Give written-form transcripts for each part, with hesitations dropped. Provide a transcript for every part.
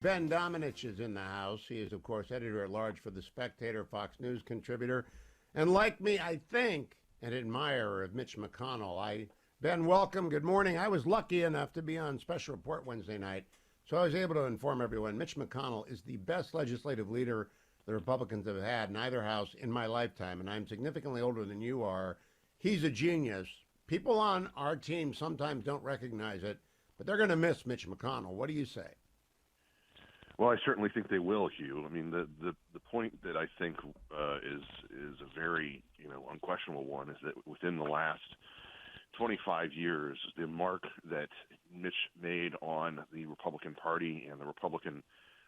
Ben Domenech is in the house. He is, of course, editor-at-large for The Spectator, Fox News contributor. And like me, I think, an admirer of Mitch McConnell. Ben, welcome. Good morning. I was lucky enough to be on Special Report Wednesday night, so I was able to inform everyone Mitch McConnell is the best legislative leader the Republicans have had in either house in my lifetime, and I'm significantly older than you are. He's a genius. People on our team sometimes don't recognize it, but they're going to miss Mitch McConnell. What do you say? Well, I certainly think they will, Hugh. I mean, the point that I think is a very unquestionable one is that within the last 25 years, the mark that Mitch made on the Republican Party and the Republican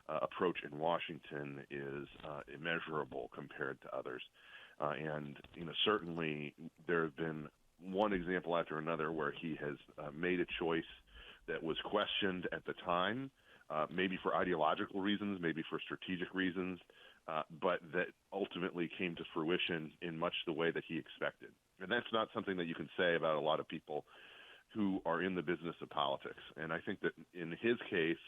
approach in Washington is immeasurable compared to others. And certainly there have been one example after another where he has made a choice that was questioned at the time. Maybe for ideological reasons, maybe for strategic reasons, but that ultimately came to fruition in much the way that he expected. And that's not something that you can say about a lot of people who are in the business of politics. And I think that in his case,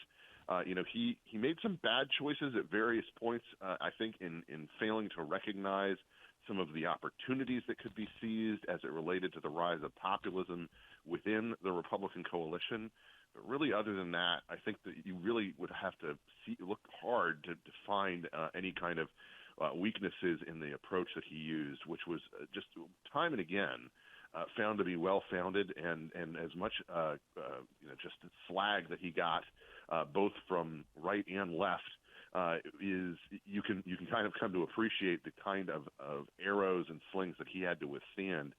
he made some bad choices at various points, I think, in failing to recognize some of the opportunities that could be seized as it related to the rise of populism within the Republican coalition. But really, other than that, I think that you really would have to look hard to find any kind of weaknesses in the approach that he used, which was just time and again found to be well-founded, and as much just slag that he got both from right and left is you can kind of come to appreciate the kind of arrows and slings that he had to withstand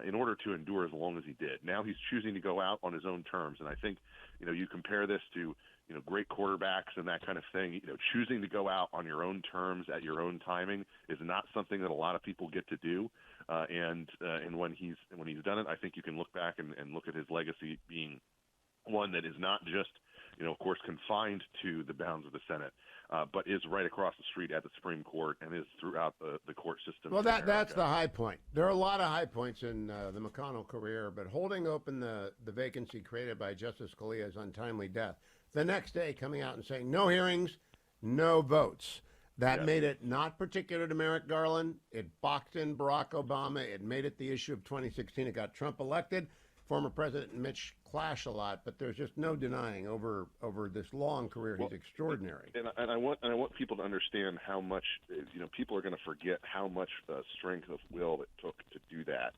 in order to endure as long as he did. Now he's choosing to go out on his own terms, and I think you compare this to great quarterbacks and that kind of thing. Choosing to go out on your own terms at your own timing is not something that a lot of people get to do. And when he's done it, I think you can look back and look at his legacy being one that is not just of course, confined to the bounds of the Senate, but is right across the street at the Supreme Court and is throughout the court system. Well, that's the high point. There are a lot of high points in the McConnell career, but holding open the vacancy created by Justice Scalia's untimely death, the next day coming out and saying no hearings, no votes. That made it not particular to Merrick Garland. It boxed in Barack Obama. It made it the issue of 2016. It got Trump elected. Former President Mitch clash a lot, but there's just no denying over this long career he's extraordinary. And I want people to understand how much people are going to forget how much strength of will it took to do that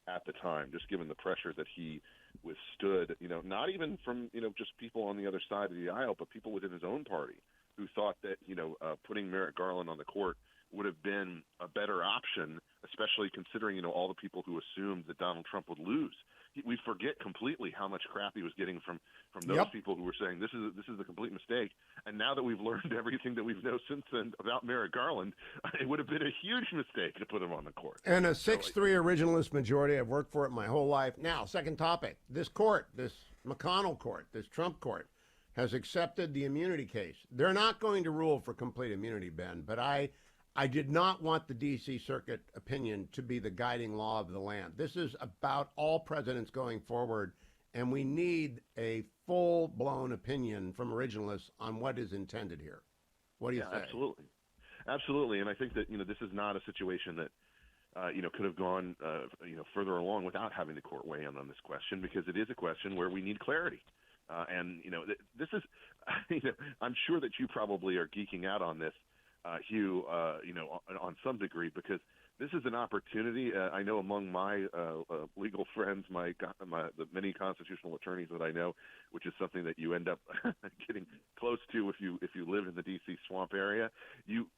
at the time, just given the pressure that he withstood. Not even from just people on the other side of the aisle, but people within his own party who thought that putting Merrick Garland on the court would have been a better option, especially considering all the people who assumed that Donald Trump would lose. We forget completely how much crap he was getting from those people who were saying this is a complete mistake. And now that we've learned everything that we've known since then about Merrick Garland, it would have been a huge mistake to put him on the court. And a 6-3 originalist majority. I've worked for it my whole life. Now, second topic. This court, this McConnell court, this Trump court, has accepted the immunity case. They're not going to rule for complete immunity, Ben, but I did not want the D.C. Circuit opinion to be the guiding law of the land. This is about all presidents going forward, and we need a full-blown opinion from originalists on what is intended here. What do you say? Absolutely. And I think that this is not a situation that could have gone further along without having the court weigh in on this question, because it is a question where we need clarity. And this is I'm sure that you probably are geeking out on this, Hugh, on some degree, because this is an opportunity. I know among my legal friends, the many constitutional attorneys that I know, which is something that you end up getting close to if you live in the D.C. swamp area. You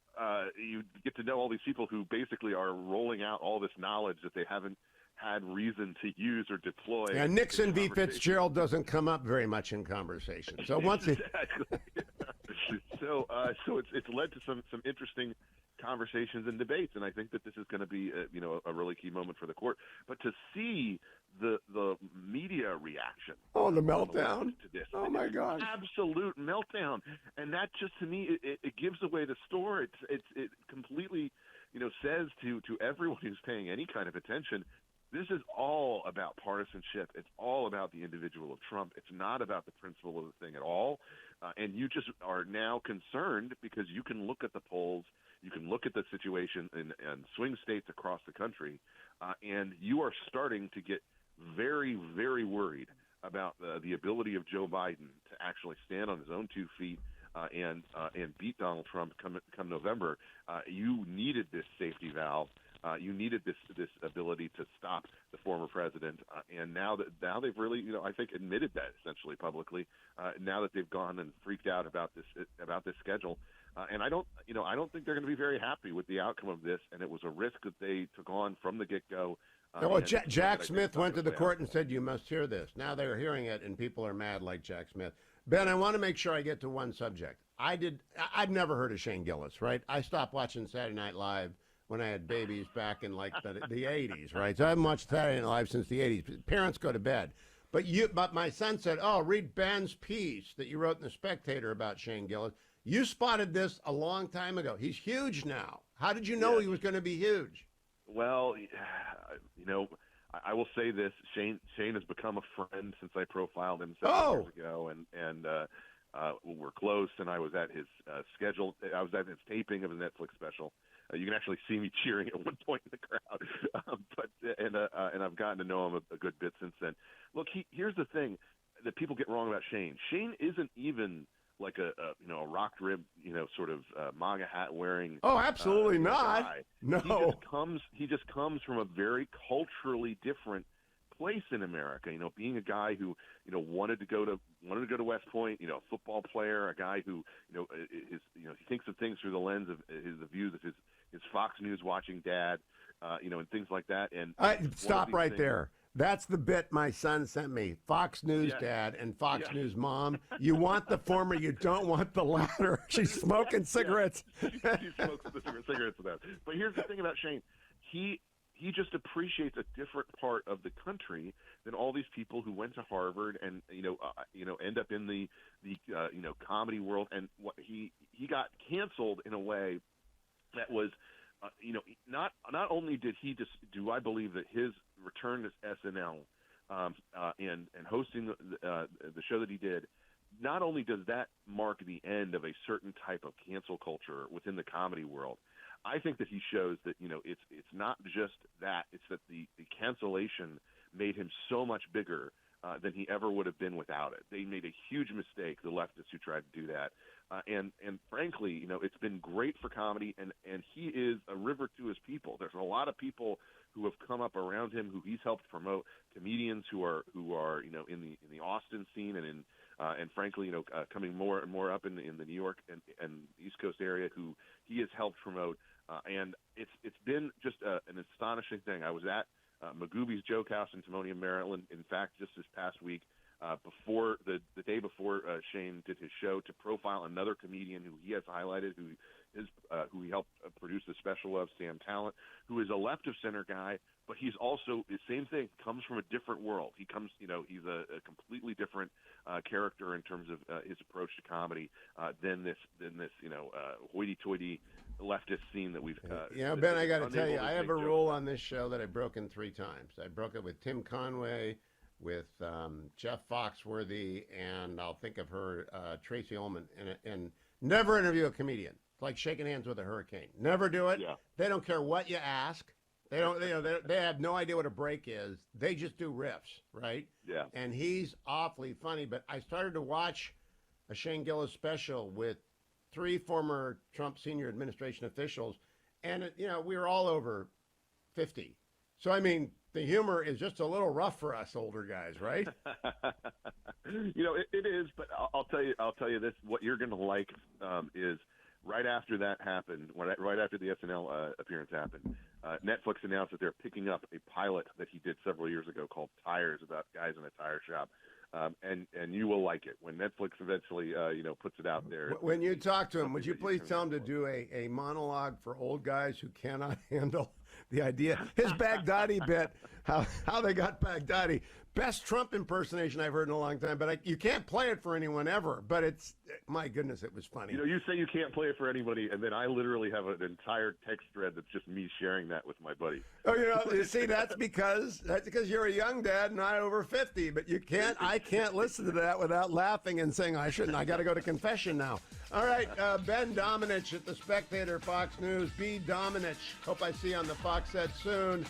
get to know all these people who basically are rolling out all this knowledge that they haven't had reason to use or deploy. And Nixon v. Fitzgerald doesn't come up very much in conversation. So once exactly. So it's led to some interesting conversations and debates, and I think that this is going to be a really key moment for the court. But to see the media reaction, the meltdown to this, oh my God, absolute meltdown, and that just to me it gives away the store. It completely says to everyone who's paying any kind of attention, This is all about partisanship. It's all about the individual of Trump. It's not about the principle of the thing at all. And you just are now concerned because you can look at the polls, you can look at the situation in swing states across the country, and you are starting to get very, very worried about the ability of Joe Biden to actually stand on his own 2 feet and beat Donald Trump come November. You needed this safety valve. You needed this ability to stop the former president, and now they've really, I think, admitted that essentially publicly. Now that they've gone and freaked out about this schedule, and I don't think they're going to be very happy with the outcome of this. And it was a risk that they took on from the get-go. Well, Jack Smith went to the court and said, "You must hear this." Now they're hearing it, and people are mad like Jack Smith. Ben, I want to make sure I get to one subject. I'd never heard of Shane Gillis, right? I stopped watching Saturday Night Live when I had babies back in like the 80s, right? So I haven't watched Saturday Night Live since the 80s. Parents go to bed. But my son said, "Oh, read Ben's piece that you wrote in The Spectator about Shane Gillis. You spotted this a long time ago. He's huge now. How did you know he was going to be huge?" Well, I will say this: Shane has become a friend since I profiled him 7 years ago, and we're close. And I was at his I was at his taping of his Netflix special. You can actually see me cheering at one point in the crowd, and I've gotten to know him a good bit since then. Look, here's the thing that people get wrong about Shane. Shane isn't even like a rock rib, sort of MAGA hat wearing. Oh, absolutely not. Guy. No, he just comes from a very culturally different place in America. Being a guy who wanted to go to West Point. A football player, a guy who he thinks of things through the lens of the views of his Fox News watching dad, and things like that. And stop right there. That's the bit my son sent me. Fox News dad and Fox News mom. You want the former, you don't want the latter. She's smoking cigarettes. She smokes the cigarettes with that. But here's the thing about Shane. He just appreciates a different part of the country than all these people who went to Harvard and end up in the comedy world. And he got canceled in a way that was not only did he just do I believe that his return to SNL and hosting the show that he did, not only does that mark the end of a certain type of cancel culture within the comedy world, I think that he shows that it's not just that, it's that the cancellation made him so much bigger than he ever would have been without it. They made a huge mistake, the leftists who tried to do that. And frankly, it's been great for comedy, and he is a river to his people. There's a lot of people who have come up around him who he's helped promote, comedians who are in the Austin scene and frankly coming more and more up in the New York and East Coast area who he has helped promote. And it's been just an astonishing thing. I was at Magooby's Joke House in Timonium, Maryland, in fact, just this past week, before the day before Shane did his show, to profile another comedian who he has highlighted, who he helped produce the special of, Sam Talent, who is a left of center guy, but he's also the same thing, comes from a different world. He comes, he's a completely different character in terms of his approach to comedy than this hoity-toity leftist scene that we've. Ben, I got to tell you, I have a rule on this show that I've broken 3 times. I broke it with Tim Conway, with Jeff Foxworthy, and I'll think of her, Tracy Ullman, and never interview a comedian. It's like shaking hands with a hurricane. Never do it. Yeah. They don't care what you ask. They don't. They have no idea what a break is. They just do riffs, right? Yeah. And he's awfully funny. But I started to watch a Shane Gillis special with 3 former Trump senior administration officials, and we were all over 50. So I mean, the humor is just a little rough for us older guys, right? It is, but I'll tell you this: what you're going to like is right after that happened, right after the SNL appearance happened, Netflix announced that they're picking up a pilot that he did several years ago called Tires, about guys in a tire shop. And you will like it when Netflix eventually, puts it out there. When you talk to him, would you please tell him to do a monologue for old guys who cannot handle the idea? His Baghdadi bit, how they got Baghdadi. best Trump impersonation I've heard in a long time, but you can't play it for anyone ever. But it's, my goodness, it was funny. You know, you say you can't play it for anybody, and then I literally have an entire text thread that's just me sharing that with my buddy. Oh, you see, that's because you're a young dad, not over 50. But I can't listen to that without laughing and saying, I shouldn't. I got to go to confession now. All right, Ben Domenech at The Spectator, Fox News. B. Domenech. Hope I see you on the Fox set soon.